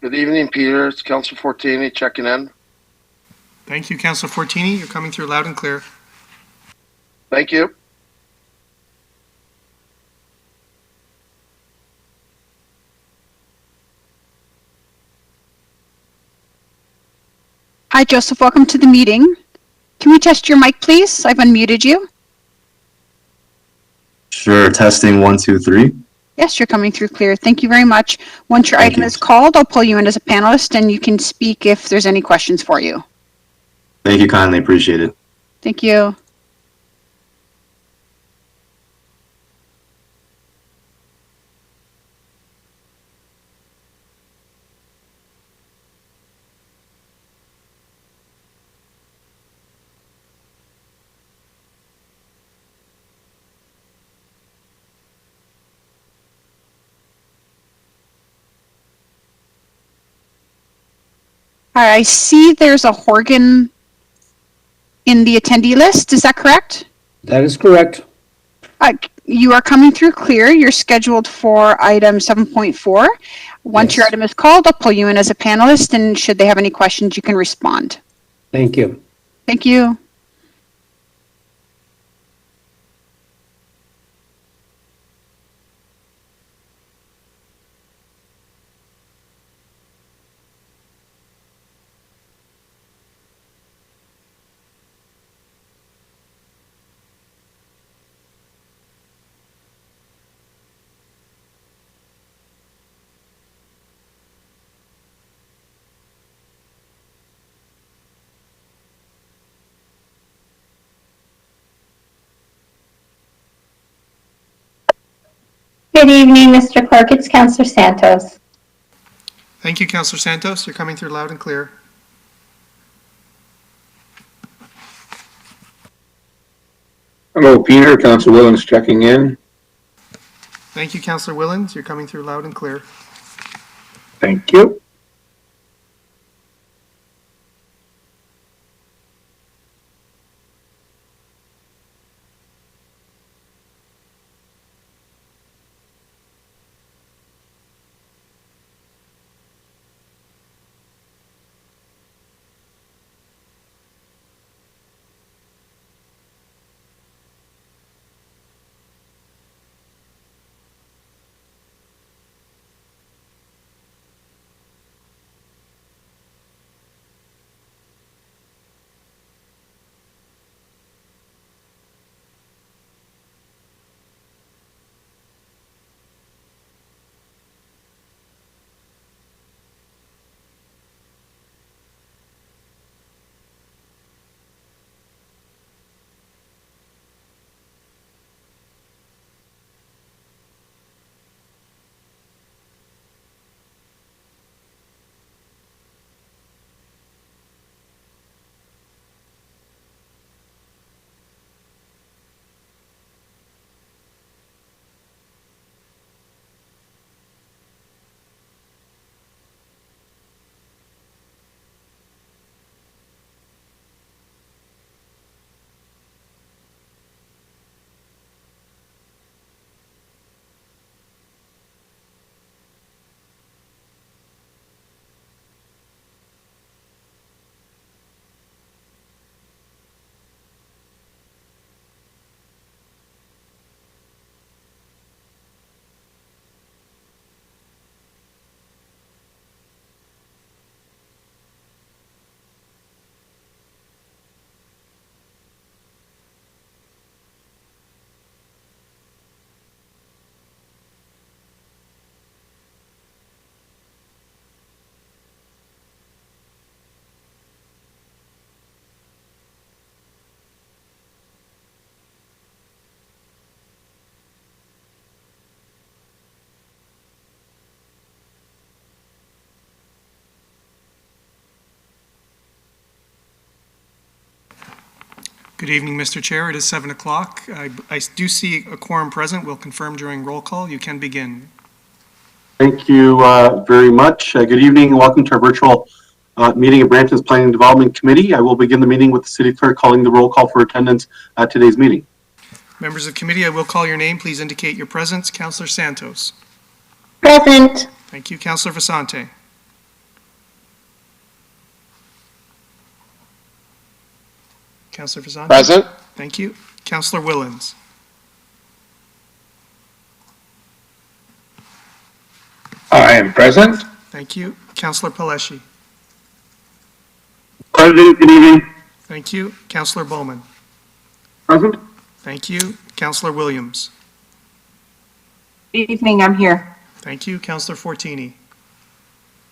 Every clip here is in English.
Good evening, Peter. It's Councilor Fortini checking in. Thank you, Councilor Fortini. You're coming through loud and clear. Thank you. Hi, Joseph. Welcome to the meeting. Can we test your mic, please? I've unmuted you. Sure. Testing 1, 2, 3. Yes, you're coming through clear. Thank you very much. Once your Thank item you. is called, I'll pull you in as a panelist and you can speak if there's any questions for you. Thank you kindly. Appreciate it. Thank you. All right, I see there's a Horgan in the attendee list. Is that correct? That is correct. You are coming through clear. You're scheduled for item 7.4. Once your Yes. item is called, I'll pull you in as a panelist, and should they have any questions, you can respond. Thank you. Thank you. Good evening, Mr. Clerk. It's Councilor Santos. Thank you, Councilor Santos. You're coming through loud and clear. Hello, Peter. Councilor Willens checking in. Thank you, Councilor Willens. You're coming through loud and clear. Thank you. Good evening, Mr. Chair. It is 7 o'clock. I do see a quorum present. We'll confirm during roll call. You can begin. Thank you very much. Good evening and welcome to our virtual meeting of Brampton's Planning and Development Committee. I will begin the meeting with the City Clerk calling the roll call for attendance at today's meeting. Members of committee, I will call your name. Please indicate your presence. Councilor Santos. Present. Thank you. Councilor Vasante. Counselor Vasante? Present. Thank you. Counselor Willens? I am present. Thank you. Counselor Paleshi? President, good evening. Thank you. Counselor Bowman? Present. Thank you. Counselor Williams? Good evening, I'm here. Thank you. Counselor Fortini?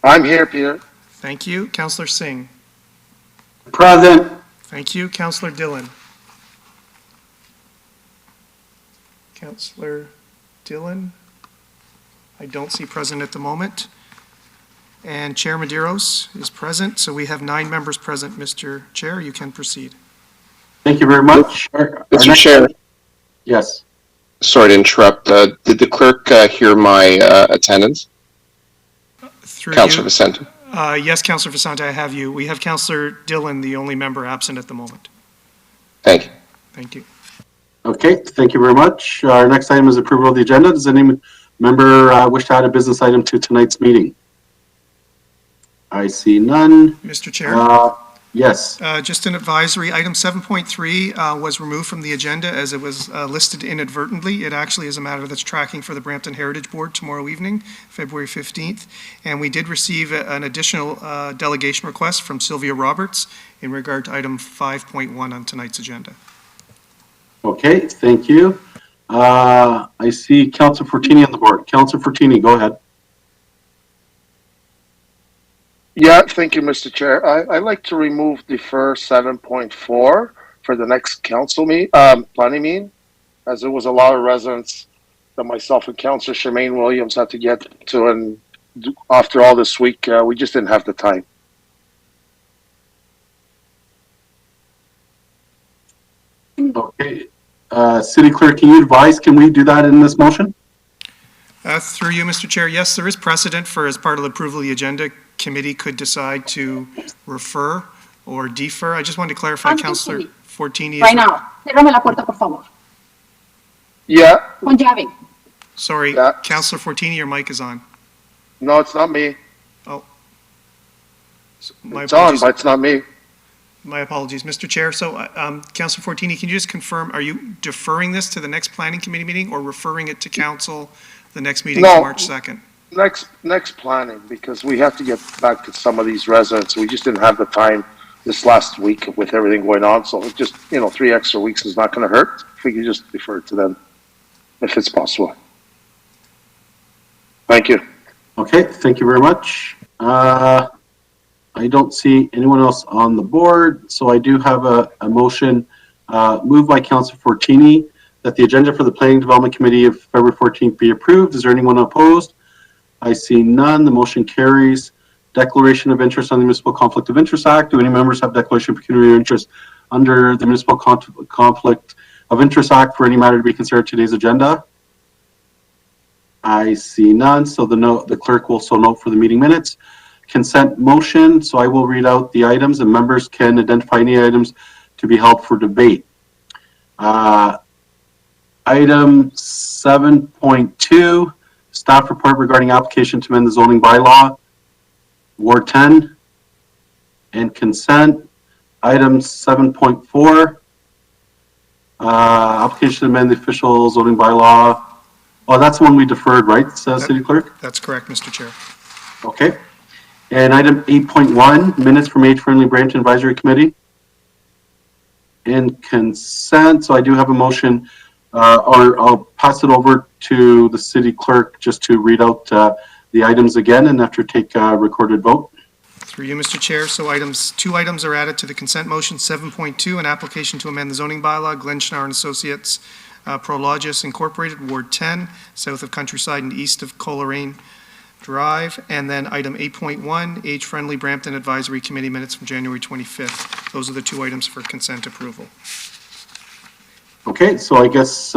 I'm here, Peter. Thank you. Counselor Singh? Present. Thank you. Counselor Dillon? Counselor Dillon? I don't see present at the moment. And Chair Medeiros is present, so we have 9 members present. Mr. Chair, you can proceed. Thank you very much. Mr. Chair, Yes. sorry to interrupt. Did the clerk hear my attendance? Through Councilor you. Vicente. Yes, Counselor Vasante, I have you. We have Counselor Dillon, the only member absent at the moment. Thank you. Thank you. Okay, thank you very much. Our next item is approval of the agenda. Does any member wish to add a business item to tonight's meeting? I see none. Mr. Chair? Yes. Just an advisory, item 7.3 was removed from the agenda as it was listed inadvertently. It actually is a matter that's tracking for the Brampton Heritage Board tomorrow evening, February 15th. And we did receive an additional delegation request from Sylvia Roberts in regard to item 5.1 on tonight's agenda. Okay, thank you. I see Councilor Fortini on the board. Councilor Fortini, go ahead. Yeah, thank you, Mr. Chair. I'd like to remove defer 7.4 for the next council planning meeting, as there was a lot of residents that myself and Councilor Charmaine Williams had to get to, and after all this week, we just didn't have the time. Okay. City Clerk, can you advise, can we do that in this motion? Through you, Mr. Chair, yes, there is precedent for, as part of the approval of the agenda, committee could decide to refer or defer. I just wanted to clarify, Councilor Fortini is... Right now. Cierrame la puerta, por favor. Yeah, Con llave. Sorry, Yeah. Councilor Fortini, your mic is on. no, it's not me. My It's on, apologies. but it's not me. My apologies, Mr. Chair. So, Councilor Fortini, can you just confirm, are you deferring this to the next planning committee meeting or referring it to council the next meeting No. is March 2nd? Next planning, because we have to get back to some of these residents. We just didn't have the time this last week with everything going on. So just, 3 extra weeks is not going to hurt. If we could just defer it to them, if it's possible. Thank you. Okay, thank you very much. I don't see anyone else on the board, so I do have a motion moved by Councilor Fortini that the agenda for the Planning Development Committee of February 14th be approved. Is there anyone opposed? I see none. The motion carries. Declaration of interest on the Municipal Conflict of Interest Act. Do any members have declaration of pecuniary interest under the Municipal Conflict of Interest Act for any matter to be considered today's agenda? I see none, so the clerk will so note for the meeting minutes. Consent motion, so I will read out the items and members can identify any items to be held for debate. Item 7.2, staff report regarding application to amend the zoning bylaw, Ward 10, and consent. Item 7.4, application to amend the official zoning bylaw. Oh, that's the one we deferred, right, City Clerk? That's correct, Mr. Chair. Okay. And item 8.1, minutes from Age-Friendly Brampton Advisory Committee. And consent, so I do have a motion, or I'll pass it over to the city clerk just to read out the items again and after take a recorded vote. Through you, Mr. Chair. So two items are added to the consent motion. 7.2, an application to amend the zoning bylaw, Glenn Schnarr and Associates, Prologis Incorporated, Ward 10, south of Countryside and east of Coleraine Drive. And then item 8.1, Age-Friendly Brampton Advisory Committee minutes from January 25th. Those are the two items for consent approval. Okay, so I guess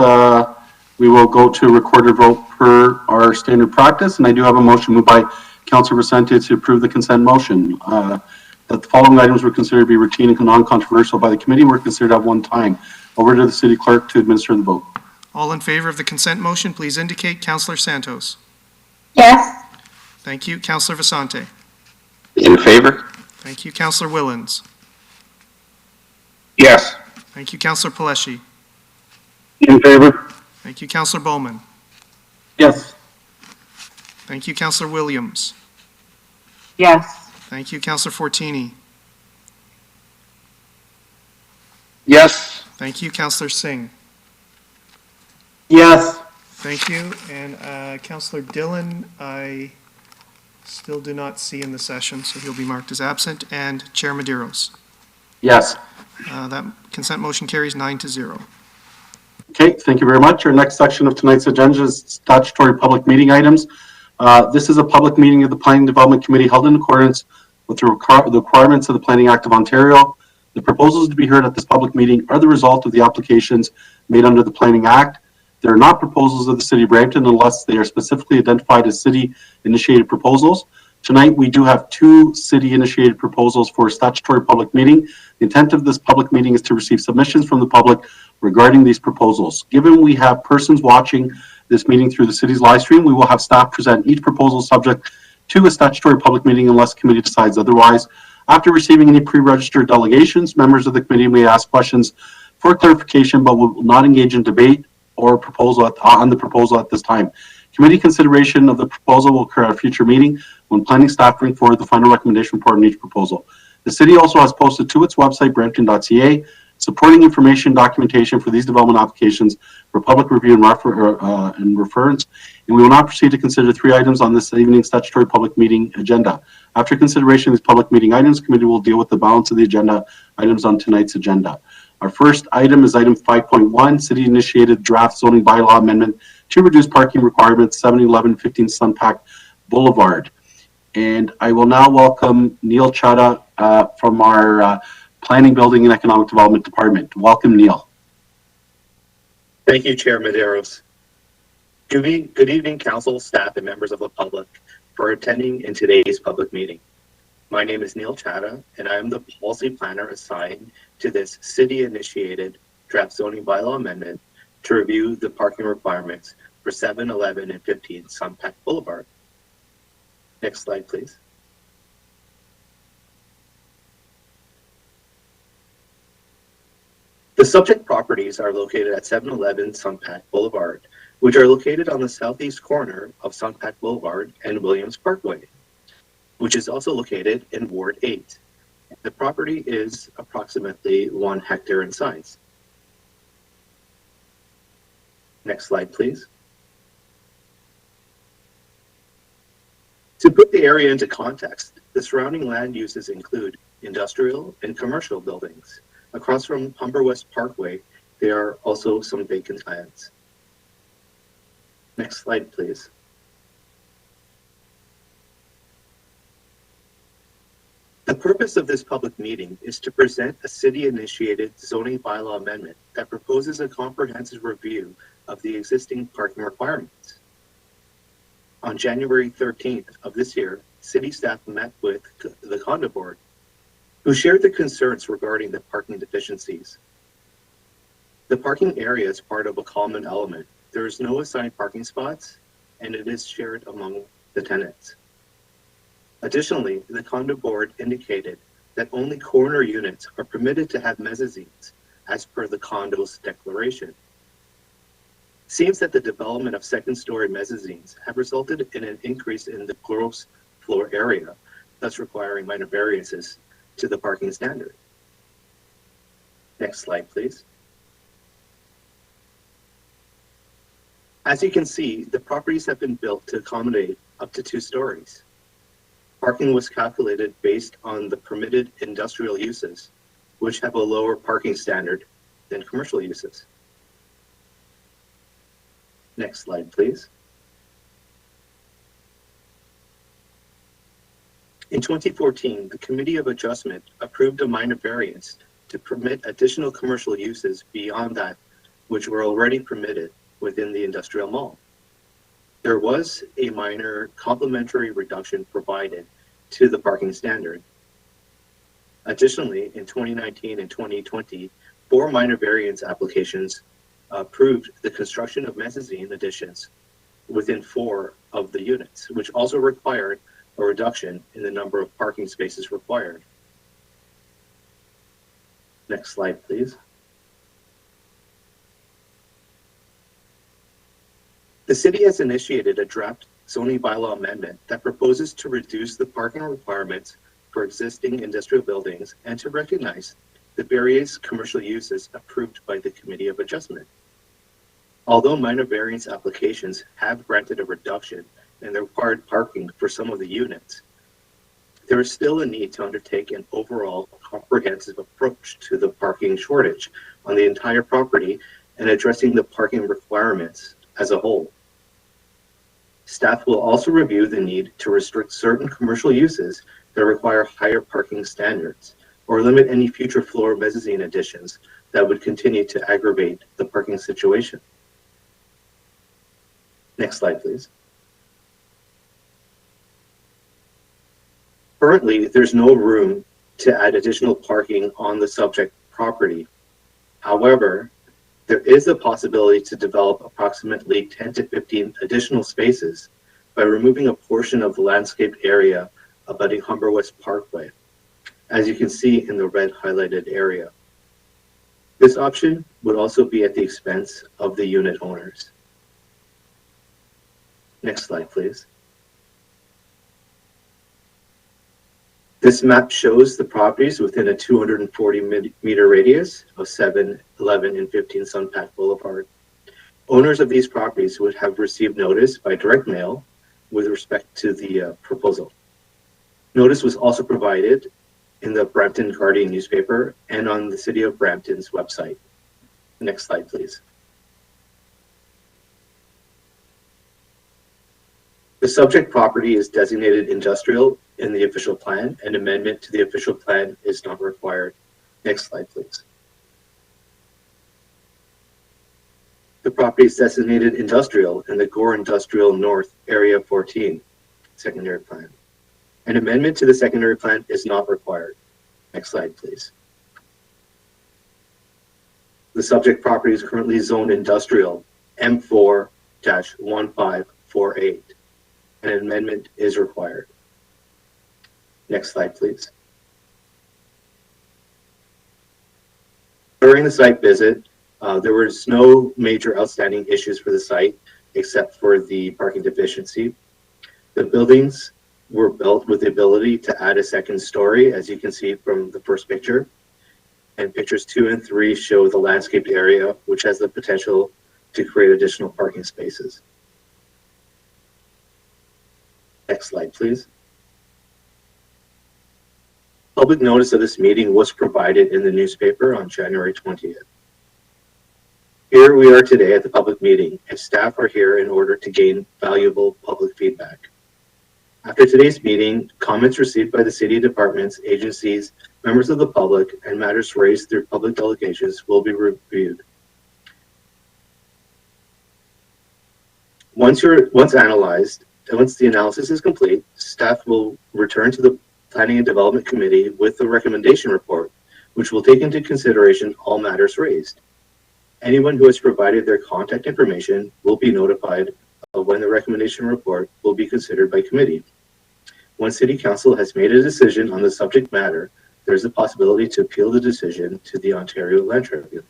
we will go to recorded vote per our standard practice. And I do have a motion moved by Councilor Vicente to approve the consent motion. That the following items were considered to be routine and non-controversial by the committee and were considered at one time. Over to the city clerk to administer the vote. All in favor of the consent motion, please indicate. Councilor Santos. Yes. Thank you. Councilor Vasante. In favor? Thank you. Councilor Willens. Yes. Thank you, Councillor Paleshi. In favor? Thank you, Councillor Bowman. Yes. Thank you, Councillor Williams. Yes. Thank you, Councillor Fortini. Yes. Thank you, Councillor Singh. Yes. Thank you. And Councillor Dillon, I still do not see in the session, so he'll be marked as absent. And Chair Medeiros. Yes. That consent motion carries 9-0. Okay, thank you very much. Our next section of tonight's agenda is statutory public meeting items. This is a public meeting of the Planning Development Committee held in accordance with the requirements of the Planning Act of Ontario. The proposals to be heard at this public meeting are the result of the applications made under the Planning Act. They are not proposals of the City of Brampton unless they are specifically identified as city-initiated proposals. Tonight, we do have 2 city-initiated proposals for a statutory public meeting. The intent of this public meeting is to receive submissions from the public regarding these proposals. Given we have persons watching this meeting through the city's live stream, we will have staff present each proposal subject to a statutory public meeting unless the committee decides otherwise. After receiving any pre-registered delegations, members of the committee may ask questions for clarification, but will not engage in debate or proposal on the proposal at this time. Committee consideration of the proposal will occur at a future meeting when planning staff bring forward the final recommendation report on each proposal. The city also has posted to its website, brampton.ca, supporting information documentation for these development applications for public review and reference, and we will not proceed to consider 3 items on this evening's statutory public meeting agenda. After consideration of these public meeting items, the committee will deal with the balance of the agenda items on tonight's agenda. Our first item is item 5.1, city-initiated draft zoning bylaw amendment to reduce parking requirements, 71115 Sunpack Boulevard. And I will now welcome Neil Chadha from our Planning, Building, and Economic Development Department. Welcome, Neil. Thank you, Chair Medeiros. Good evening, council, staff, and members of the public for attending in today's public meeting. My name is Neil Chadha, and I am the policy planner assigned to this city-initiated draft zoning bylaw amendment to review the parking requirements for 7, 11, and 15 Sunpack Boulevard. Next slide, please. The subject properties are located at 711 Sunpack Boulevard, which are located on the southeast corner of Sunpack Boulevard and Williams Parkway, which is also located in Ward 8. The property is approximately 1 hectare in size. Next slide, please. To put the area into context, the surrounding land uses include industrial and commercial buildings. Across from Humber West Parkway, there are also some vacant lands. Next slide, please. The purpose of this public meeting is to present a city-initiated zoning bylaw amendment that proposes a comprehensive review of the existing parking requirements. On January 13th of this year, city staff met with the condo board, who shared the concerns regarding the parking deficiencies. The parking area is part of a common element. There is no assigned parking spots, and it is shared among the tenants. Additionally, the condo board indicated that only corner units are permitted to have mezzanines, as per the condo's declaration. Seems that the development of second-story mezzanines have resulted in an increase in the gross floor area, thus requiring minor variances to the parking standard. Next slide, please. As you can see, the properties have been built to accommodate up to 2 stories. Parking was calculated based on the permitted industrial uses, which have a lower parking standard than commercial uses. Next slide, please. In 2014, the Committee of Adjustment approved a minor variance to permit additional commercial uses beyond that which were already permitted within the industrial mall. There was a minor complementary reduction provided to the parking standard. Additionally, in 2019 and 2020, 4 minor variance applications approved the construction of mezzanine additions within 4 of the units, which also required a reduction in the number of parking spaces required. Next slide, please. The city has initiated a draft zoning bylaw amendment that proposes to reduce the parking requirements for existing industrial buildings and to recognize the various commercial uses approved by the Committee of Adjustment. Although minor variance applications have granted a reduction in the required parking for some of the units, there is still a need to undertake an overall comprehensive approach to the parking shortage on the entire property and addressing the parking requirements as a whole. Staff will also review the need to restrict certain commercial uses that require higher parking standards or limit any future floor mezzanine additions that would continue to aggravate the parking situation. Next slide, please. Currently, there's no room to add additional parking on the subject property. However, there is a possibility to develop approximately 10 to 15 additional spaces by removing a portion of the landscaped area abutting Humber West Parkway, as you can see in the red highlighted area. This option would also be at the expense of the unit owners. Next slide, please. This map shows the properties within a 240-meter radius of 7, 11, and 15 Sunpack Boulevard. Owners of these properties would have received notice by direct mail with respect to the proposal. Notice was also provided in the Brampton Guardian newspaper and on the City of Brampton's website. Next slide, please. The subject property is designated industrial in the official plan. An amendment to the official plan is not required. Next slide, please. The property is designated industrial in the Gore Industrial North Area 14 secondary plan. An amendment to the secondary plan is not required. Next slide, please. The subject property is currently zoned industrial M4-1548. An amendment is required. Next slide, please. During the site visit, there was no major outstanding issues for the site except for the parking deficiency. The buildings were built with the ability to add a second story, as you can see from the first picture. And pictures 2 and 3 show the landscaped area, which has the potential to create additional parking spaces. Next slide, please. Public notice of this meeting was provided in the newspaper on January 20th. Here we are today at the public meeting, and staff are here in order to gain valuable public feedback. After today's meeting, comments received by the city departments, agencies, members of the public, and matters raised through public delegations will be reviewed. Once the analysis is complete, staff will return to the Planning and Development Committee with the recommendation report, which will take into consideration all matters raised. Anyone who has provided their contact information will be notified of when the recommendation report will be considered by committee. Once City Council has made a decision on the subject matter, there is a possibility to appeal the decision to the Ontario Land Tribunal.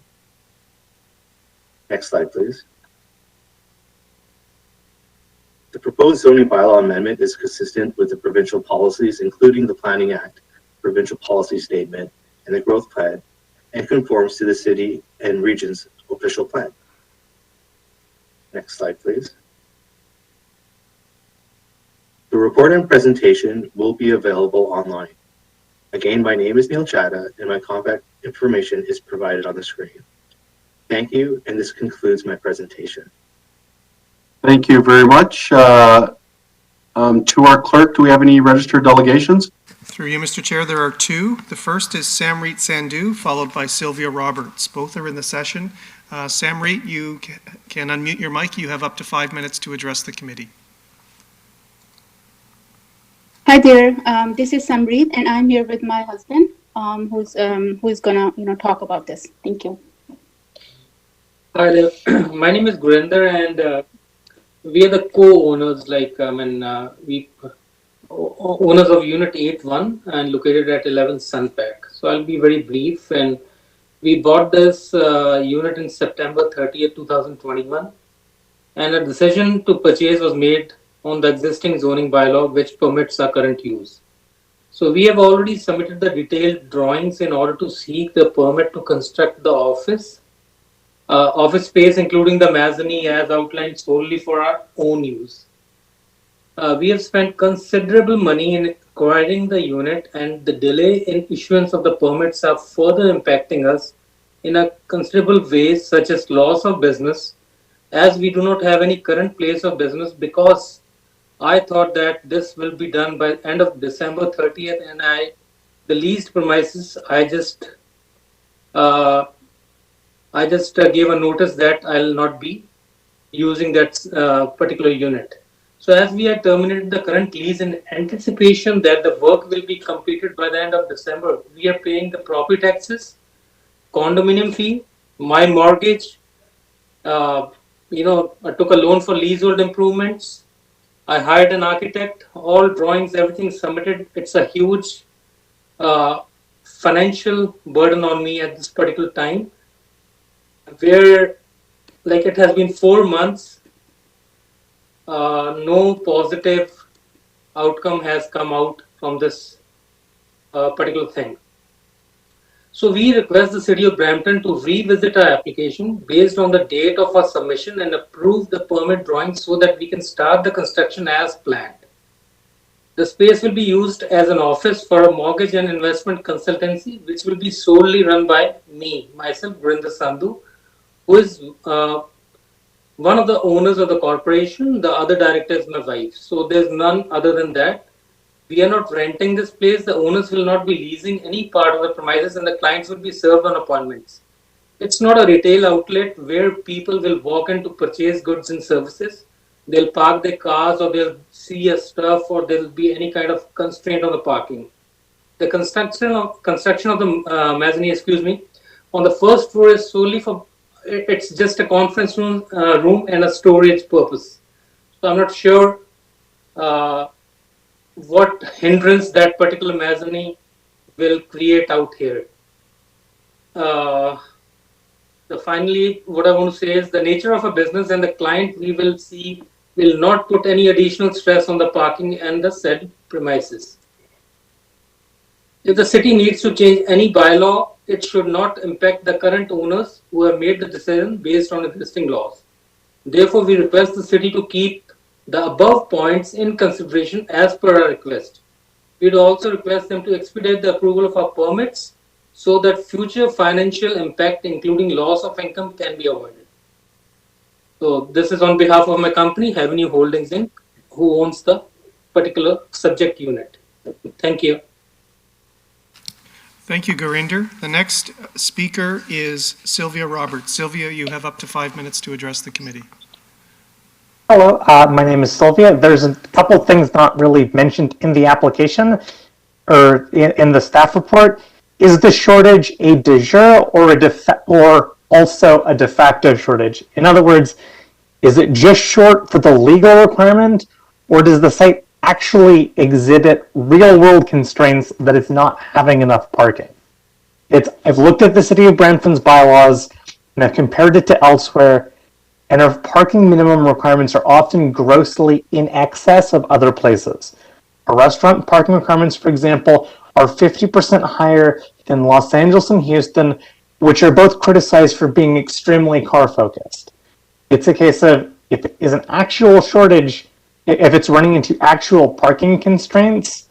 Next slide, please. The proposed zoning bylaw amendment is consistent with the provincial policies, including the Planning Act, provincial policy statement, and the growth plan, and conforms to the city and region's official plan. Next slide, please. The report and presentation will be available online. Again, my name is Neil Chadha, and my contact information is provided on the screen. Thank you, and this concludes my presentation. Thank you very much. To our clerk, do we have any registered delegations? Through you, Mr. Chair, there are 2. The first is Samreet Sandhu, followed by Sylvia Roberts. Both are in the session. Samreet, you can unmute your mic. You have up to 5 minutes to address the committee. Hi there. This is Samreet, and I'm here with my husband, who's gonna talk about this. Thank you. Hi there. My name is Gurinder, and we are the co-owners. We owners of Unit 8-1 and located at 11 Sunpack. So I'll be very brief. And we bought this unit in September 30th, 2021. and a decision to purchase was made on the existing zoning bylaw which permits our current use. So we have already submitted the detailed drawings in order to seek the permit to construct the office space, including the mezzanine as outlined solely for our own use. We have spent considerable money in acquiring the unit, and the delay in issuance of the permits are further impacting us in a considerable ways, such as loss of business, as we do not have any current place of business, because I thought that this will be done by end of December 30th, and the leased premises, I just gave a notice that I'll not be using that particular unit. So as we had terminated the current lease in anticipation that the work will be completed by the end of December, we are paying the property taxes, condominium fee, my mortgage. I took a loan for leasehold improvements. I hired an architect, all drawings, everything submitted. It's a huge financial burden on me at this particular time, where like it has been 4 months, no positive outcome has come out from this particular thing. So we request the City of Brampton to revisit our application based on the date of our submission and approve the permit drawing so that we can start the construction as planned. The space will be used as an office for a mortgage and investment consultancy, which will be solely run by myself, Gurinder Sandhu, who is one of the owners of the corporation. The other director is my wife. So there's none other than that. We are not renting this place. The owners will not be leasing any part of the premises, and the clients will be served on appointments. It's not a retail outlet where people will walk in to purchase goods and services. They'll park their cars, or they'll see a stuff, or there'll be any kind of constraint on the parking. The construction of the mezzanine, on the first floor is solely for, it's just a conference room and a storage purpose. So I'm not sure what hindrance that particular mezzanine will create out here. Finally, what I want to say is the nature of a business and the client we will see will not put any additional stress on the parking and the said premises. If the city needs to change any bylaw, it should not impact the current owners who have made the decision based on existing laws. Therefore, we request the city to keep the above points in consideration as per our request. We'd also request them to expedite the approval of our permits so that future financial impact, including loss of income, can be avoided. So this is on behalf of my company, Avenue Holdings Inc., who owns the particular subject unit. Thank you. Thank you, Gurinder. The next speaker is Sylvia Roberts. Sylvia, you have up to 5 minutes to address the committee. Hello, my name is Sylvia. There's a couple things not really mentioned in the application or in the staff report. Is the shortage a de jure or also a de facto shortage? In other words, is it just short for the legal requirement, or does the site actually exhibit real-world constraints that it's not having enough parking? I've looked at the City of Brampton's bylaws, and I've compared it to elsewhere, and our parking minimum requirements are often grossly in excess of other places. Our restaurant parking requirements, for example, are 50% higher than Los Angeles and Houston, which are both criticized for being extremely car-focused. It's a case of, if it is an actual shortage, if it's running into actual parking constraints,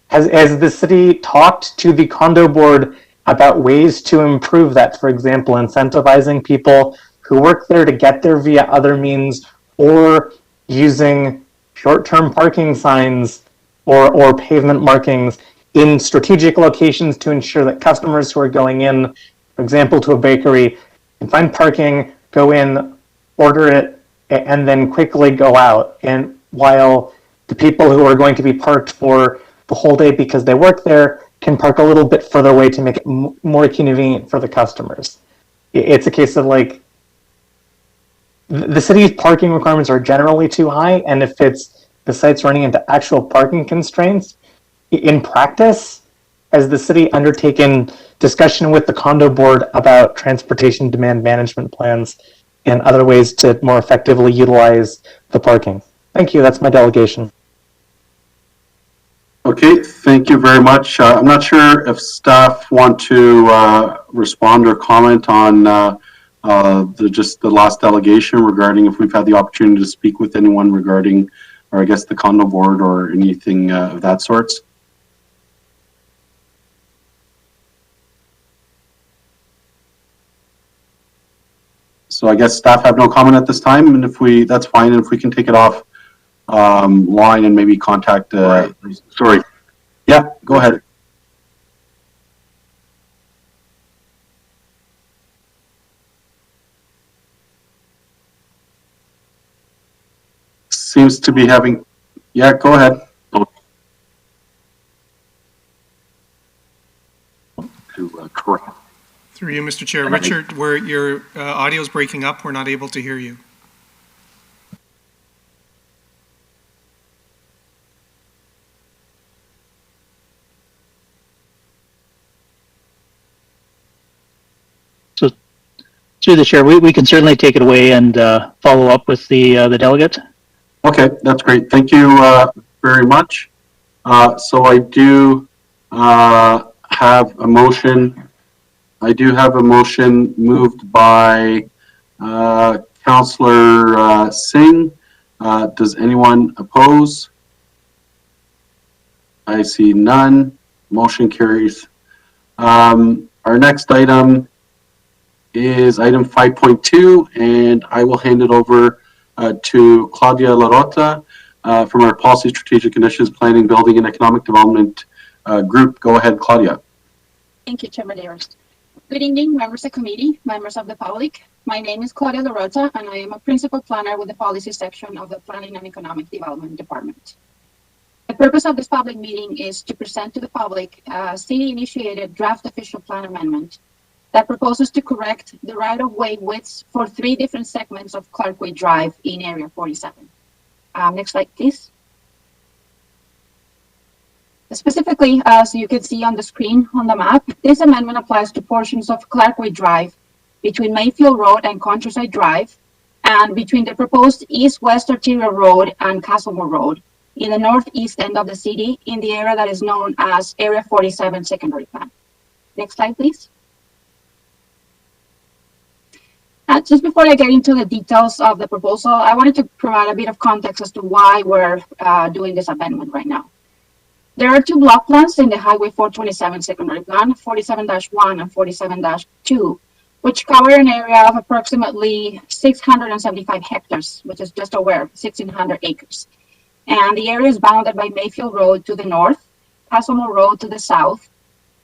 has the city talked to the condo board about ways to improve that? For example, incentivizing people who work there to get there via other means, or using short-term parking signs or pavement markings in strategic locations to ensure that customers who are going in, for example, to a bakery, can find parking, go in, order it, and then quickly go out. And while the people who are going to be parked for the whole day because they work there can park a little bit further away to make it more convenient for the customers. It's a case of like, the city's parking requirements are generally too high, and if the site's running into actual parking constraints, in practice, has the city undertaken discussion with the condo board about transportation demand management plans and other ways to more effectively utilize the parking. Thank you. That's my delegation. Okay, thank you very much. I'm not sure if staff want to respond or comment on just the last delegation regarding if we've had the opportunity to speak with anyone regarding, or I guess the condo board or anything of that sort. So I guess staff have no comment at this time, and if we, that's fine, and if we can take it off line and maybe contact, sorry. Yeah, go ahead. Seems to be having, yeah, go ahead. Correct. Through you, Mr. Chair. Richard, where your audio is breaking up, we're not able to hear you. So, through the chair, we can certainly take it away and follow up with the delegate. Okay, that's great. Thank you very much. So I do have a motion. I do have a motion moved by Councillor Singh. Does anyone oppose? I see none. Motion carries. Our next item is item 5.2, and I will hand it over to Claudia Larota from our Policy Strategic Initiatives Planning, Building, and Economic Development group. Go ahead, Claudia. Thank you, Chairman Ayers. Good evening, members of the committee, members of the public. My name is Claudia Larota, and I am a principal planner with the policy section of the Planning and Economic Development Department. The purpose of this public meeting is to present to the public a city-initiated draft official plan amendment that proposes to correct the right-of-way widths for 3 different segments of Clarkway Drive in Area 47. Next slide, please. Specifically, as you can see on the screen on the map, this amendment applies to portions of Clarkway Drive between Mayfield Road and Countryside Drive, and between the proposed east-west arterial road and Castlemore Road in the northeast end of the city in the area that is known as Area 47 Secondary Plan. Next slide, please. Just before I get into the details of the proposal, I wanted to provide a bit of context as to why we're doing this amendment right now. There are 2 block plans in the Highway 427 Secondary Plan, 47-1 and 47-2, which cover an area of approximately 675 hectares, which is just over 1,600 acres. And the area is bounded by Mayfield Road to the north, Castlemore Road to the south,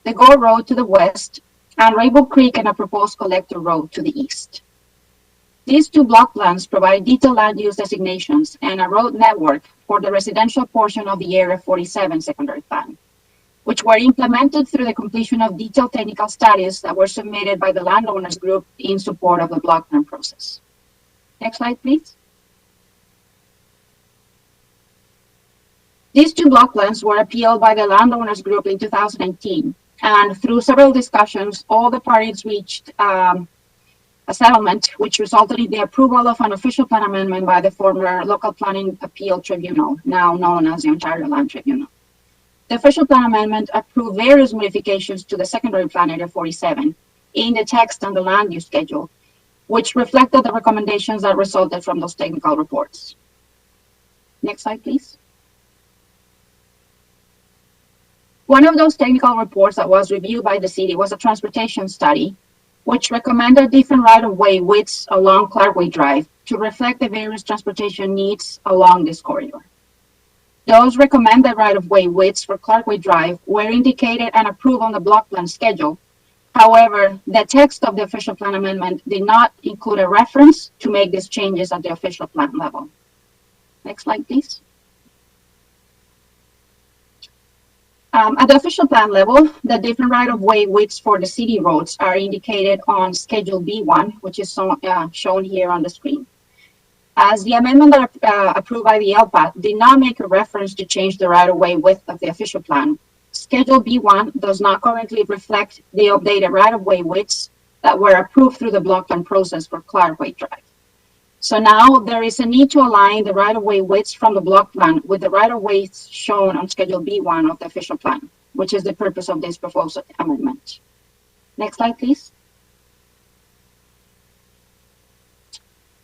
the Gore Road to the west, and Rainbow Creek and a proposed collector road to the east. These 2 block plans provide detailed land use designations and a road network for the residential portion of the Area 47 Secondary Plan, which were implemented through the completion of detailed technical studies that were submitted by the landowners group in support of the block plan process. Next slide, please. These 2 block plans were appealed by the landowners group in 2019, and through several discussions, all the parties reached a settlement which resulted in the approval of an official plan amendment by the former Local Planning Appeal Tribunal, now known as the Ontario Land Tribunal. The official plan amendment approved various modifications to the secondary plan Area 47 in the text and the land use schedule, which reflected the recommendations that resulted from those technical reports. Next slide, please. One of those technical reports that was reviewed by the city was a transportation study, which recommended different right-of-way widths along Clarkway Drive to reflect the various transportation needs along this corridor. Those recommended right-of-way widths for Clarkway Drive were indicated and approved on the block plan schedule. However, the text of the official plan amendment did not include a reference to make these changes at the official plan level. Next slide, please. At the official plan level, the different right-of-way widths for the city roads are indicated on Schedule B1, which is shown here on the screen. As the amendment that approved by the LPAT did not make a reference to change the right-of-way width of the official plan, Schedule B1 does not currently reflect the updated right-of-way widths that were approved through the block plan process for Clarkway Drive. So now there is a need to align the right-of-way widths from the block plan with the right-of-way shown on Schedule B1 of the official plan, which is the purpose of this proposed amendment. Next slide, please.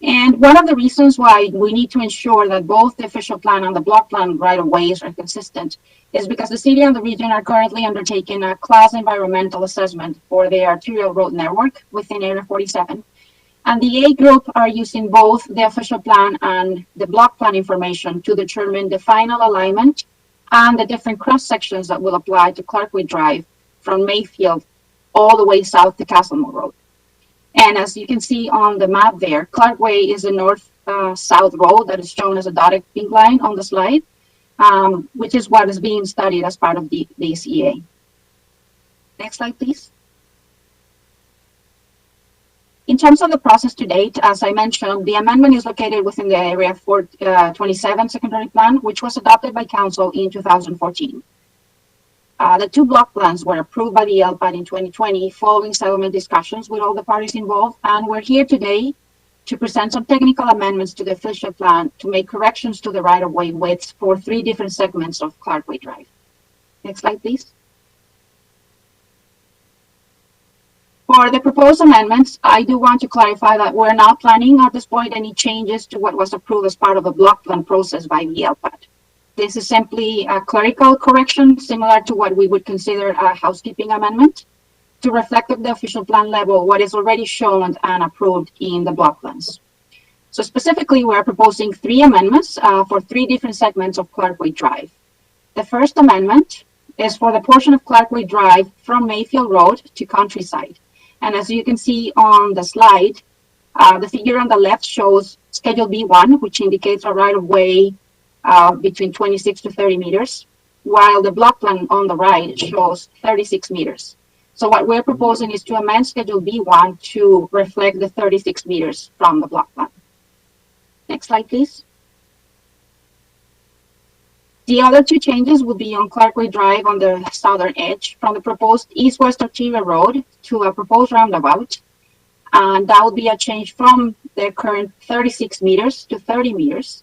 And one of the reasons why we need to ensure that both the official plan and the block plan right-of-ways are consistent is because the city and the region are currently undertaking a class environmental assessment for the arterial road network within Area 47. And the A group are using both the official plan and the block plan information to determine the final alignment and the different cross sections that will apply to Clarkway Drive from Mayfield all the way south to Castlemore Road. And as you can see on the map there, Clarkway is a north-south road that is shown as a dotted pink line on the slide, which is what is being studied as part of the ACA. Next slide, please. In terms of the process to date, as I mentioned, the amendment is located within the Area 427 secondary plan, which was adopted by Council in 2014. The two block plans were approved by the LPAD in 2020 following settlement discussions with all the parties involved, and we're here today to present some technical amendments to the official plan to make corrections to the right-of-way widths for 3 different segments of Clarkway Drive. Next slide, please. For the proposed amendments, I do want to clarify that we're not planning at this point any changes to what was approved as part of the block plan process by the LPAD. This is simply a clerical correction similar to what we would consider a housekeeping amendment to reflect at the official plan level what is already shown and approved in the block plans. So specifically, we're proposing 3 amendments for 3 different segments of Clarkway Drive. The first amendment is for the portion of Clarkway Drive from Mayfield Road to Countryside. And as you can see on the slide, the figure on the left shows Schedule B1, which indicates a right-of-way between 26 to 30 meters, while the block plan on the right shows 36 meters. So what we're proposing is to amend Schedule B1 to reflect the 36 meters from the block plan. Next slide, please. The other 2 changes will be on Clarkway Drive on the southern edge from the proposed east-west arterial road to a proposed roundabout. And that will be a change from the current 36 meters to 30 meters.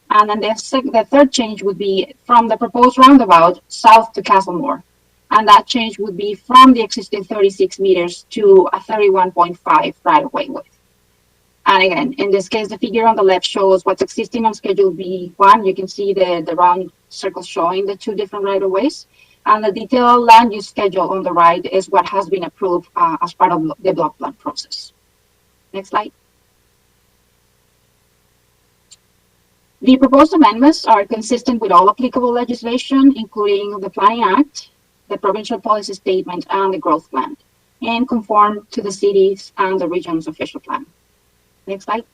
And then the third change would be from the proposed roundabout south to Castlemore. And that change would be from the existing 36 meters to a 31.5 right-of-way width. And again, in this case, the figure on the left shows what's existing on Schedule B1. You can see the round circle showing the 2 different right-of-ways. And the detailed land use schedule on the right is what has been approved as part of the block plan process. Next slide. The proposed amendments are consistent with all applicable legislation, including the Planning Act, the Provincial Policy Statement, and the Growth Plan, and conform to the city's and the region's official plan. Next slide.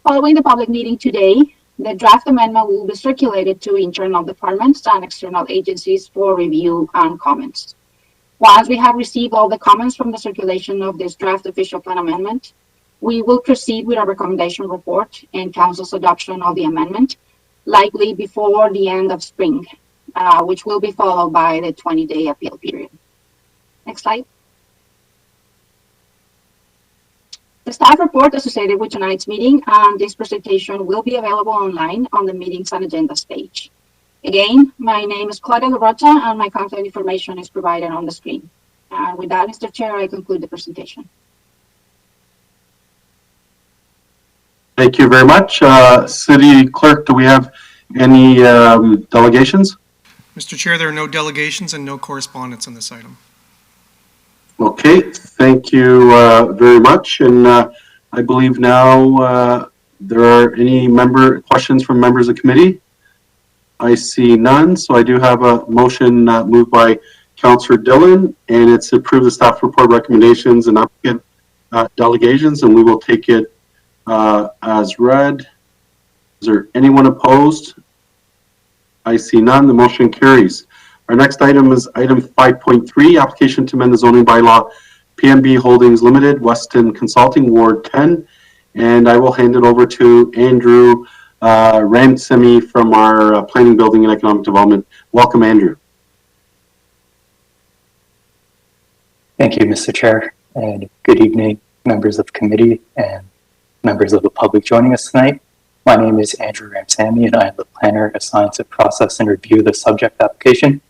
Following the public meeting today, the draft amendment will be circulated to internal departments and external agencies for review and comments. Once we have received all the comments from the circulation of this draft official plan amendment, we will proceed with a recommendation report and council's adoption of the amendment, likely before the end of spring, which will be followed by the 20-day appeal period. Next slide. The staff report associated with tonight's meeting and this presentation will be available online on the meetings and agendas page. Again, my name is Claudia Larota and my contact information is provided on the screen. And with that, Mr. Chair, I conclude the presentation. Thank you very much. City Clerk, do we have any delegations? Mr. Chair, there are no delegations and no correspondence on this item. Okay, thank you very much. And I believe now there are any questions from members of committee? I see none, so I do have a motion moved by Councillor Dillon, and it's to approve the staff report recommendations and applicant delegations, and we will take it as read. Is there anyone opposed? I see none. The motion carries. Our next item is item 5.3, application to amend the zoning bylaw, PMB Holdings Limited, Weston Consulting, Ward 10. And I will hand it over to Andrew Ramsemi from our Planning, Building, and Economic Development. Welcome, Andrew. Thank you, Mr. Chair, and good evening, members of committee, and members of the public joining us tonight. My name is Andrew Ramsamy, and I am the planner assigned to process and review the subject application.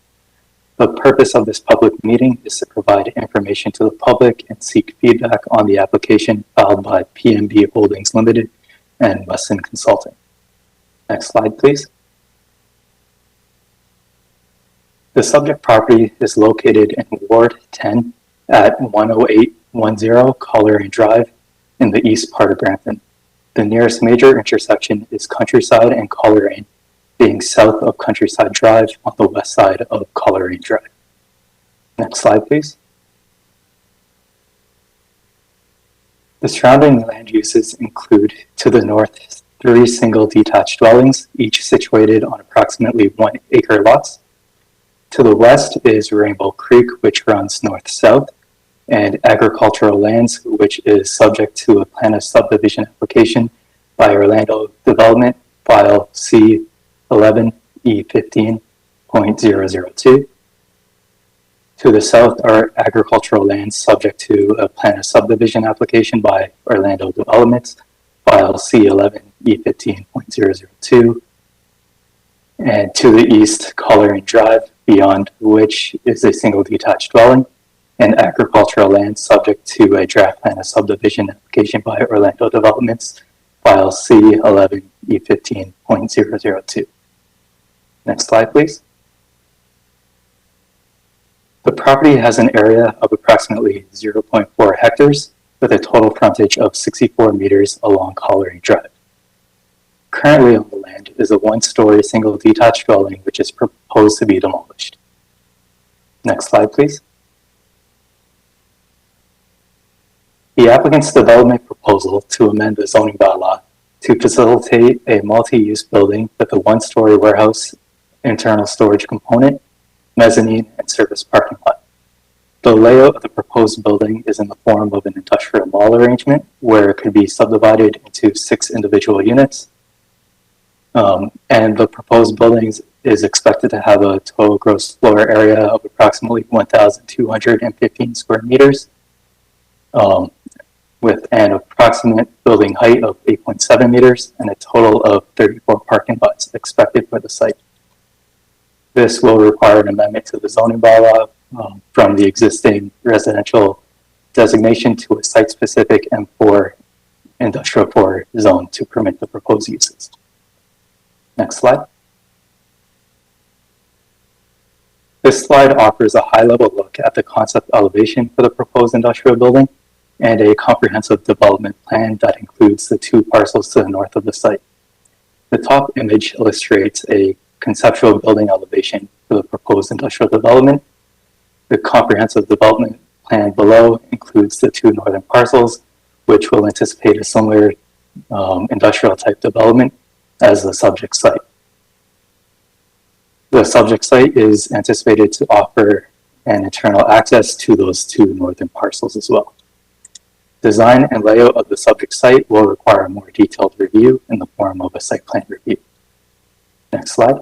The purpose of this public meeting is to provide information to the public and seek feedback on the application filed by PMB Holdings Limited and Weston Consulting. Next slide, please. The subject property is located in Ward 10 at 10810 Coleraine Drive in the east part of Brampton. The nearest major intersection is Countryside and Coleraine, being south of Countryside Drive on the west side of Coleraine Drive. Next slide, please. The surrounding land uses include, to the north, 3 single detached dwellings, each situated on approximately 1 acre lots. To the west is Rainbow Creek, which runs north-south, and agricultural lands, which is subject to a plan of subdivision application by Orlando Development, file C11E15.002. To the south are agricultural lands subject to a plan of subdivision application by Orlando Development, file C11E15.002. And to the east, Coleraine Drive, beyond which is a single detached dwelling, and agricultural land subject to a draft plan of subdivision application by Orlando Developments, file C11E15.002. Next slide, please. The property has an area of approximately 0.4 hectares with a total frontage of 64 meters along Coleraine Drive. Currently on the land is a 1-story single detached dwelling which is proposed to be demolished. Next slide, please. The applicant's development proposal to amend the zoning bylaw to facilitate a multi-use building with a 1-story warehouse, internal storage component, mezzanine, and service parking lot. The layout of the proposed building is in the form of an industrial mall arrangement where it could be subdivided into 6 individual units. And the proposed building is expected to have a total gross floor area of approximately 1,215 square meters, with an approximate building height of 8.7 meters and a total of 34 parking lots expected for the site. This will require an amendment to the zoning bylaw from the existing residential designation to a site-specific M4 industrial 4 zone to permit the proposed uses. Next slide. This slide offers a high-level look at the concept elevation for the proposed industrial building and a comprehensive development plan that includes the 2 parcels to the north of the site. The top image illustrates a conceptual building elevation for the proposed industrial development. The comprehensive development plan below includes the 2 northern parcels, which will anticipate a similar industrial type development as the subject site. The subject site is anticipated to offer an internal access to those 2 northern parcels as well. Design and layout of the subject site will require a more detailed review in the form of a site plan review. Next slide.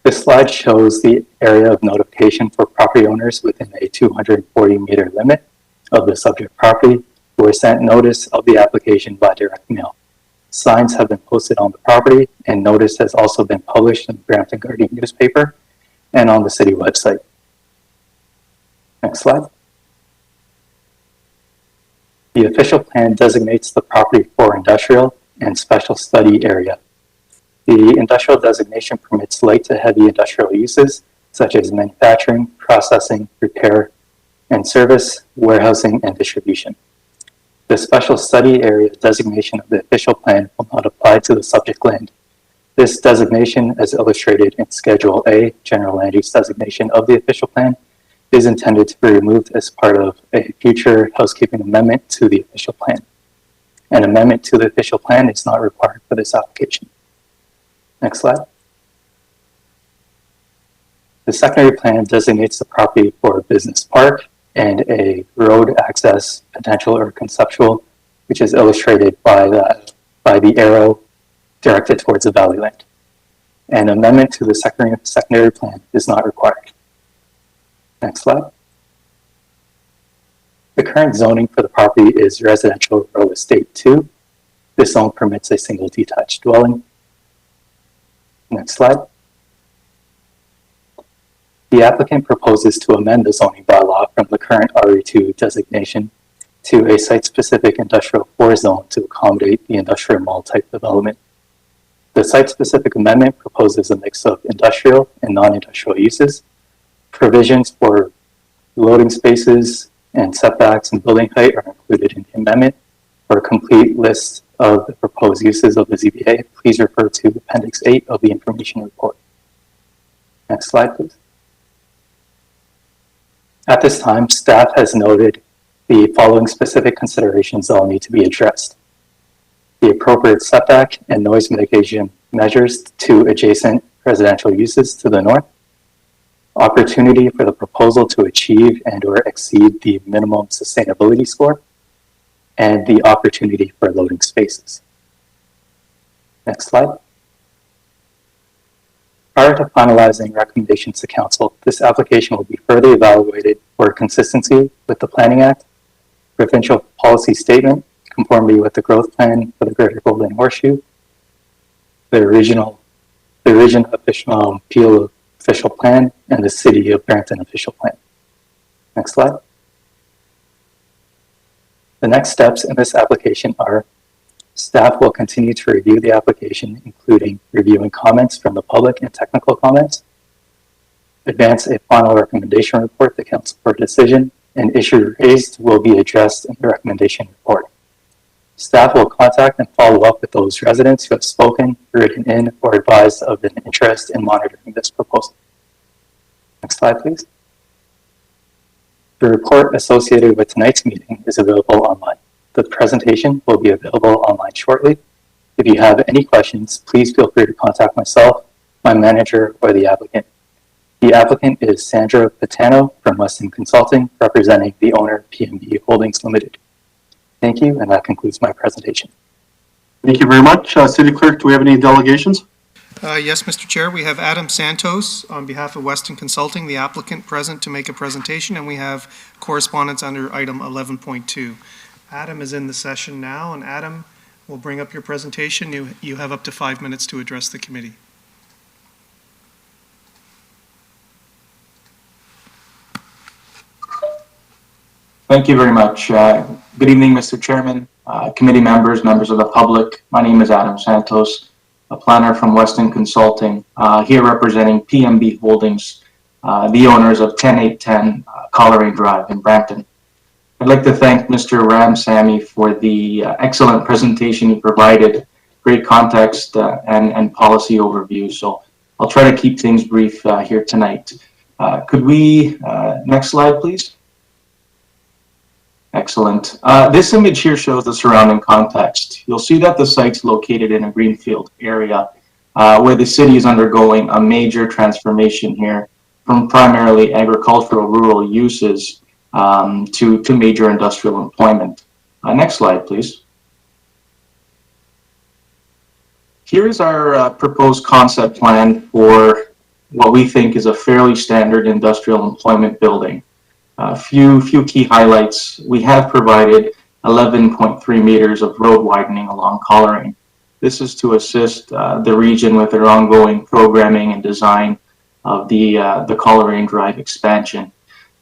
This slide shows the area of notification for property owners within a 240-meter limit of the subject property who were sent notice of the application by direct mail. Signs have been posted on the property, and notice has also been published in the Brampton Guardian newspaper and on the city website. Next slide. The official plan designates the property for industrial and special study area. The industrial designation permits light to heavy industrial uses, such as manufacturing, processing, repair, and service, warehousing, and distribution. The special study area designation of the official plan will not apply to the subject land. This designation, as illustrated in Schedule A, General Land Use Designation of the official plan, is intended to be removed as part of a future housekeeping amendment to the official plan. An amendment to the official plan is not required for this application. Next slide. The secondary plan designates the property for a business park and a road access potential or conceptual, which is illustrated by the arrow directed towards the valley land. An amendment to the secondary plan is not required. Next slide. The current zoning for the property is residential row estate 2. This zone permits a single detached dwelling. Next slide. The applicant proposes to amend the zoning bylaw from the current RE2 designation to a site-specific industrial 4 zone to accommodate the industrial mall type development. The site-specific amendment proposes a mix of industrial and non-industrial uses. Provisions for loading spaces and setbacks and building height are included in the amendment. For a complete list of the proposed uses of the ZBA, please refer to Appendix 8 of the information report. Next slide, please. At this time, staff has noted the following specific considerations that will need to be addressed: the appropriate setback and noise mitigation measures to adjacent residential uses to the north, opportunity for the proposal to achieve and or exceed the minimum sustainability score, and the opportunity for loading spaces. Next slide. Prior to finalizing recommendations to council, this application will be further evaluated for consistency with the Planning Act, provincial policy statement, conformity with the growth plan for the Greater Golden Horseshoe, the region official Peel official plan, and the City of Barrington official plan. Next slide. The next steps in this application are: staff will continue to review the application, including reviewing comments from the public and technical comments, advance a final recommendation report to council for decision, and issues raised will be addressed in the recommendation report. Staff will contact and follow up with those residents who have spoken, written in, or advised of an interest in monitoring this proposal. Next slide, please. The report associated with tonight's meeting is available online. The presentation will be available online shortly. If you have any questions, please feel free to contact myself, my manager, or the applicant. The applicant is Sandra Patano from Weston Consulting, representing the owner, PMB Holdings Limited. Thank you, and that concludes my presentation. Thank you very much. City Clerk, do we have any delegations? Yes, Mr. Chair, we have Adam Santos on behalf of Weston Consulting, the applicant, present to make a presentation, and we have correspondence under item 11.2. Adam is in the session now, and Adam will bring up your presentation. You have up to 5 minutes to address the committee. Thank you very much. Good evening, Mr. Chairman, committee members, members of the public. My name is Adam Santos, a planner from Weston Consulting, here representing PMB Holdings, the owners of 10810 Coleraine Drive in Brampton. I'd like to thank Mr. Ramsamy for the excellent presentation he provided, great context and policy overview. So I'll try to keep things brief here tonight. Could we, next slide, please? Excellent. This image here shows the surrounding context. You'll see that the site's located in a greenfield area where the city is undergoing a major transformation here from primarily agricultural rural uses to major industrial employment. Next slide, please. Here's our proposed concept plan for what we think is a fairly standard industrial employment building. A few key highlights. We have provided 11.3 meters of road widening along Coleraine. This is to assist the region with their ongoing programming and design of the Coleraine Drive expansion.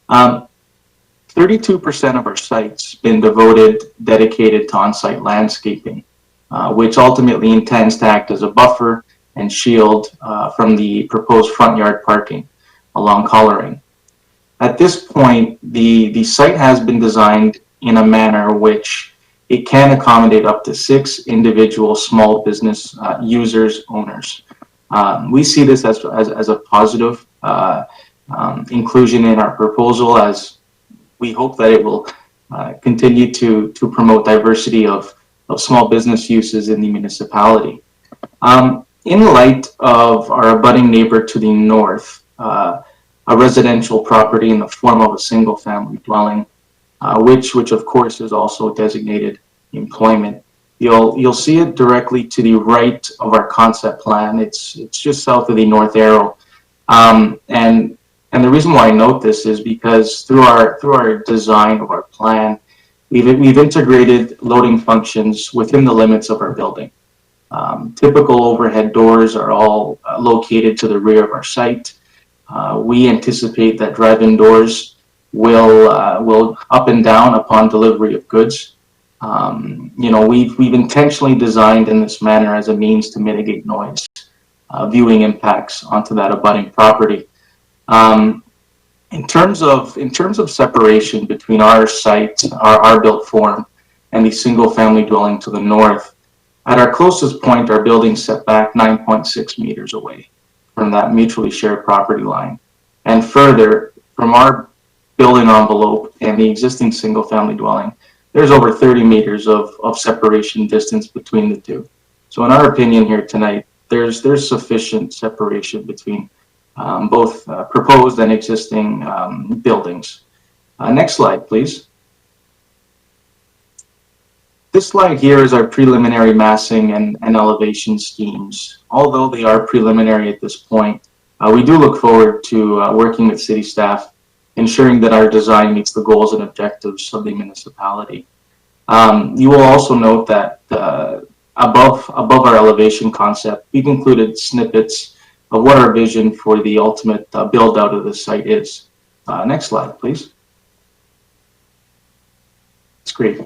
32% of our site's been dedicated to on-site landscaping, which ultimately intends to act as a buffer and shield from the proposed front yard parking along Coleraine. At this point, the site has been designed in a manner which it can accommodate up to 6 individual small business users, owners. We see this as a positive inclusion in our proposal, as we hope that it will continue to promote diversity of small business uses in the municipality. In light of our abutting neighbor to the north, a residential property in the form of a single family dwelling, which of course is also designated employment. You'll see it directly to the right of our concept plan. It's just south of the north arrow. And And the reason why I note this is because through our design of our plan, we've integrated loading functions within the limits of our building. Typical overhead doors are all located to the rear of our site. We anticipate that drive-in doors will up and down upon delivery of goods. We've intentionally designed in this manner as a means to mitigate noise, viewing impacts onto that abutting property. In terms of separation between our site, our built form, and the single-family dwelling to the north, at our closest point, our building set back 9.6 meters away from that mutually shared property line. And further, from our building envelope and the existing single-family dwelling, there's over 30 meters of separation distance between the two. So in our opinion here tonight, there's sufficient separation between both proposed and existing buildings. Next slide, please. This slide here is our preliminary massing and elevation schemes. Although they are preliminary at this point, we do look forward to working with city staff, ensuring that our design meets the goals and objectives of the municipality. You will also note that above our elevation concept, we've included snippets of what our vision for the ultimate build out of the site is. Next slide, please. That's great.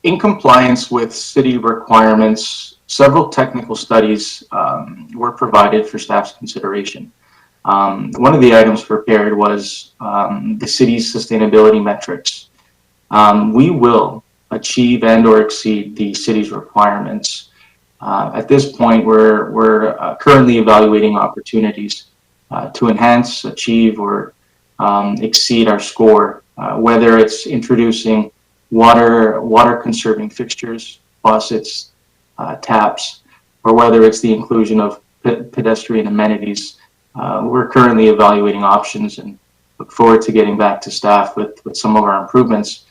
In compliance with city requirements, several technical studies were provided for staff's consideration. One of the items prepared was the city's sustainability metrics. We will achieve and or exceed the city's requirements. At this point, we're currently evaluating opportunities to enhance, achieve, or exceed our score, whether it's introducing water conserving fixtures, faucets, taps, or whether it's the inclusion of pedestrian amenities. We're currently evaluating options and look forward to getting back to staff with some of our improvements.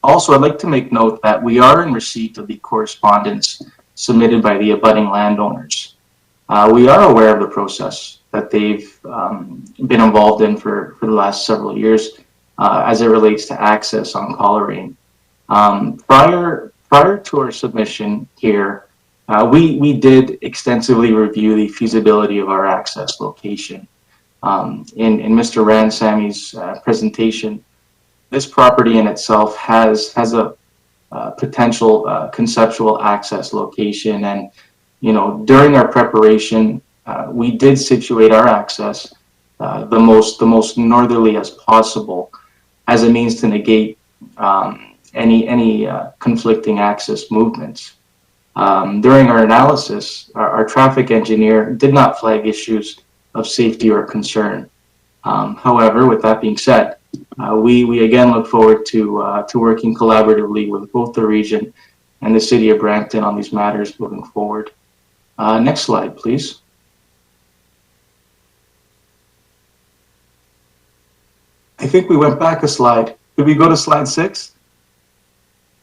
Also, I'd like to make note that we are in receipt of the correspondence submitted by the abutting landowners. We are aware of the process that they've been involved in for the last several years as it relates to access on Coleraine. Prior to our submission here, we did extensively review the feasibility of our access location. In Mr. Ransamy's presentation, this property in itself has a potential conceptual access location, and during our preparation, we did situate our access the most northerly as possible, as a means to negate any conflicting access movements. During our analysis, our traffic engineer did not flag issues of safety or concern. However, with that being said, we again look forward to working collaboratively with both the region and the city of Brampton on these matters moving forward. Next slide, please. I think we went back a slide. Could we go to slide 6?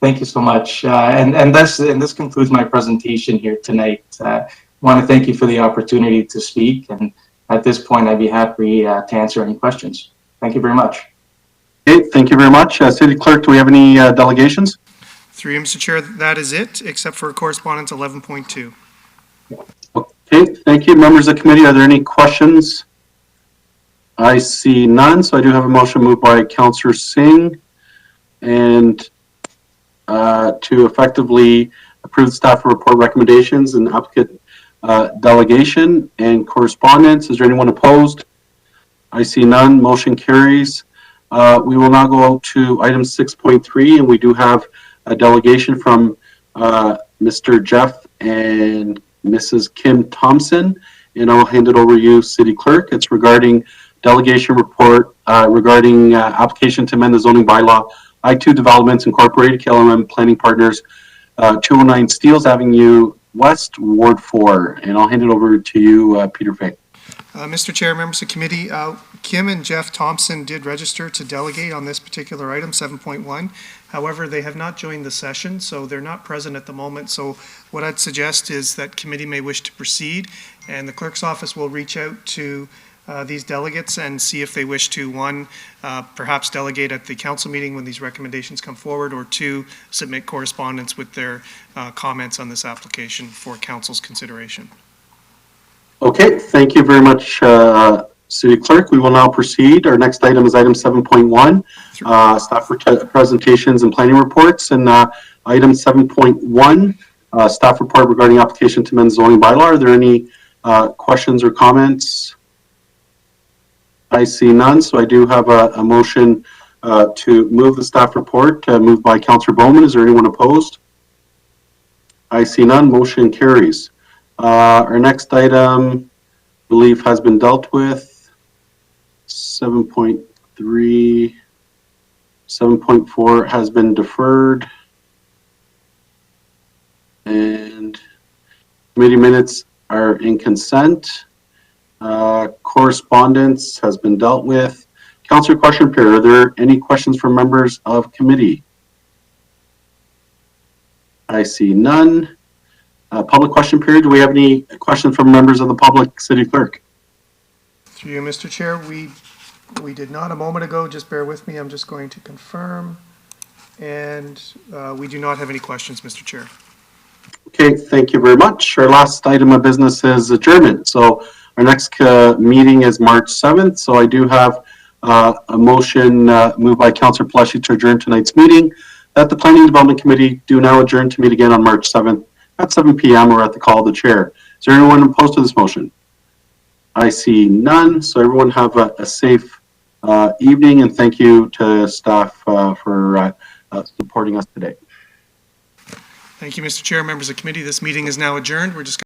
Thank you so much. And this concludes my presentation here tonight. I want to thank you for the opportunity to speak. And at this point, I'd be happy to answer any questions. Thank you very much. Okay, thank you very much. City Clerk, do we have any delegations? Through you, Mr. Chair, that is it, except for correspondence 11.2. Okay, thank you. Members of the committee, are there any questions? I see none, so I do have a motion moved by Councillor Singh and to effectively approve the staff report recommendations and applicant delegation and correspondence. Is there anyone opposed? I see none. Motion carries. We will now go to item 6.3, and we do have a delegation from Mr. Jeff and Mrs. Kim Thompson, and I'll hand it over to you, City Clerk. It's regarding delegation report regarding application to amend the zoning bylaw, I2 Developments Incorporated, KLMM Planning Partners, 209 Steeles Avenue West, Ward 4. And I'll hand it over to you, Peter Fay. Mr. Chair, members of committee, Kim and Jeff Thompson did register to delegate on this particular item, 7.1. However, they have not joined the session, so they're not present at the moment. So what I'd suggest is that committee may wish to proceed, and the clerk's office will reach out to these delegates and see if they wish to, one, perhaps delegate at the council meeting when these recommendations come forward, or two, submit correspondence with their comments on this application for council's consideration. Okay, thank you very much, City Clerk. We will now proceed. Our next item is item 7.1, staff presentations and planning reports. And item 7.1, staff report regarding application to amend zoning bylaw. Are there any questions or comments? I see none, so I do have a motion to move the staff report, moved by Councillor Bowman. Is there anyone opposed? I see none, motion carries. Our next item, I believe, has been dealt with. 7.3, 7.4 has been deferred. And committee minutes are in consent. Correspondence has been dealt with. Councillor question period. Are there any questions from members of committee? I see none. Public question period. Do we have any questions from members of the public, City Clerk? Through you, Mr. Chair, we did not a moment ago. Just bear with me. I'm just going to confirm. And we do not have any questions, Mr. Chair. Okay, thank you very much. Our last item of business is adjournment. So our next meeting is March 7th. So I do have a motion moved by Councillor Pelleshi to adjourn tonight's meeting, that the Planning and Development Committee do now adjourn to meet again on March 7th at 7 p.m. or at the call of the chair. Is there anyone opposed to this motion? I see none. So everyone have a safe evening, and thank you to staff for supporting us today. Thank you, Mr. Chair, members of committee. This meeting is now adjourned. We're just